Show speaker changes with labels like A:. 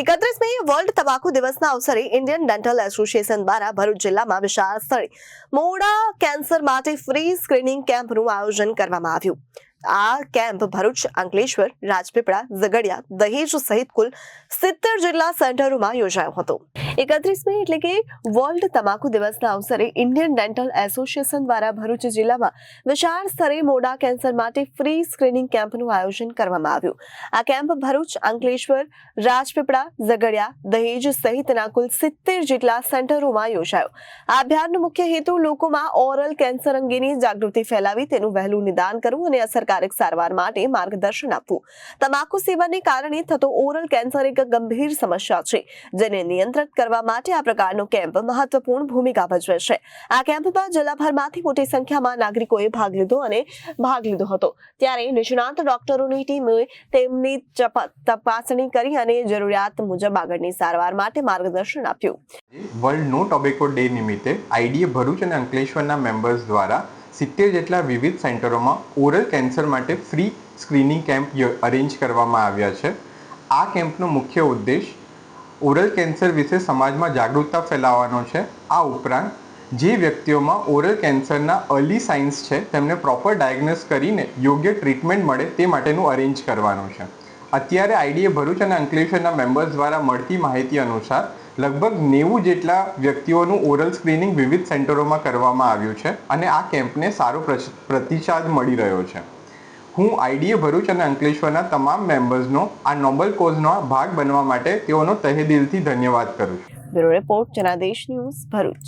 A: 31મી world તમાકુ દિવસના અવસરે ઇન્ડિયન ડેન્ટલ એસોસિએશન દ્વારા ભરૂચ જિલ્લામાં વિશાળ સ્થળે મોડા કેન્સર માટે ફ્રી સ્ક્રીનિંગ કેમ્પનું આયોજન કરવામાં આવ્યું। આ કેમ્પ ભરૂચ, અંકલેશ્વર, રાજપીપળા, ઝઘડિયા, દહેજ સહિત કુલ 70 જેટલા સેન્ટરોમાં યોજાયો હતો। 31મી એટલે કે વર્લ્ડ તમાકુ દિવસના અવસરે ઇન્ડિયન ડેન્ટલ એસોસિએશન દ્વારા ભરૂચ જિલ્લામાં વિશાળ સ્તરે મોડા કેન્સર માટે ફ્રી સ્ક્રીનિંગ કેમ્પનું આયોજન કરવામાં આવ્યું। આ કેમ્પ ભરૂચ, અંકલેશ્વર, રાજપીપળા, ઝઘડિયા, દહેજ સહિતના કુલ 70 જેટલા સેન્ટરોમાં યોજાયો। આ અભિયાનનો મુખ્ય હેતુ લોકોમાં ઓરલ કેન્સર અંગેની જાગૃતિ ફેલાવી તેનું વહેલું નિદાન કરવું અને અસરકારક સારવાર માટે માર્ગદર્શન આપવું। તમાકુ સેવનને કારણે થતો ઓરલ કેન્સર એક ગંભીર સમસ્યા છે, જેને નિયંત્રિત કરવા માટે આ પ્રકારનો કેમ્પ મહત્વપૂર્ણ ભૂમિકા ભજવે છે। આ કેમ્પમાં જિલ્લાભરમાંથી મોટી સંખ્યામાં નાગરિકોએ ભાગ લીધો હતો। ત્યારે નિષ્ણાત ડોક્ટરોની ટીમે તેમની તપાસણી કરી અને જરૂરિયાત મુજબ આગળની સારવાર માટે માર્ગદર્શન આપ્યું।
B: વર્લ્ડ નો ટોબેકો ડે નિમિત્તે આઈડીએ ભરૂચ અને અંકલેશ્વરના મેમ્બર્સ દ્વારા 70 જેટલા વિવિધ સેન્ટરોમાં ઓરલ કેન્સર માટે ફ્રી સ્ક્રીનિંગ કેમ્પ અરેન્જ કરવામાં આવ્યા છે। આ કેમ્પનો મુખ્ય ઉદ્દેશ ઓરલ કેન્સર વિશે સમાજમાં જાગૃતતા ફેલાવવાનો છે। આ ઉપરાંત જે વ્યક્તિઓમાં ઓરલ કેન્સરના અર્લી સાઇન્સ છે તેમને પ્રોપર ડાયગ્નોસ કરીને યોગ્ય ટ્રીટમેન્ટ મળે તે માટેનું અરેન્જ કરવાનું છે। અત્યારે આઈડીએ ભરૂચ અને અંકલેશ્વરના મેમ્બર્સ દ્વારા મળતી માહિતી અનુસાર લગભગ 90 જેટલા વ્યક્તિઓનું ઓરલ સ્ક્રીનિંગ વિવિધ સેન્ટરોમાં કરવામાં આવ્યું છે અને આ કેમ્પને સારો પ્રતિસાદ મળી રહ્યો છે। હું આઈડીએ ભરૂચ અને અંકલેશ્વરના તમામ મેમ્બર્સનો આ નોબલ કોઝનો ભાગ બનવા માટે તેઓનો તહે દિલથી ધન્યવાદ કરું છું।
A: Bureau report, Janadesh news, Bharuch.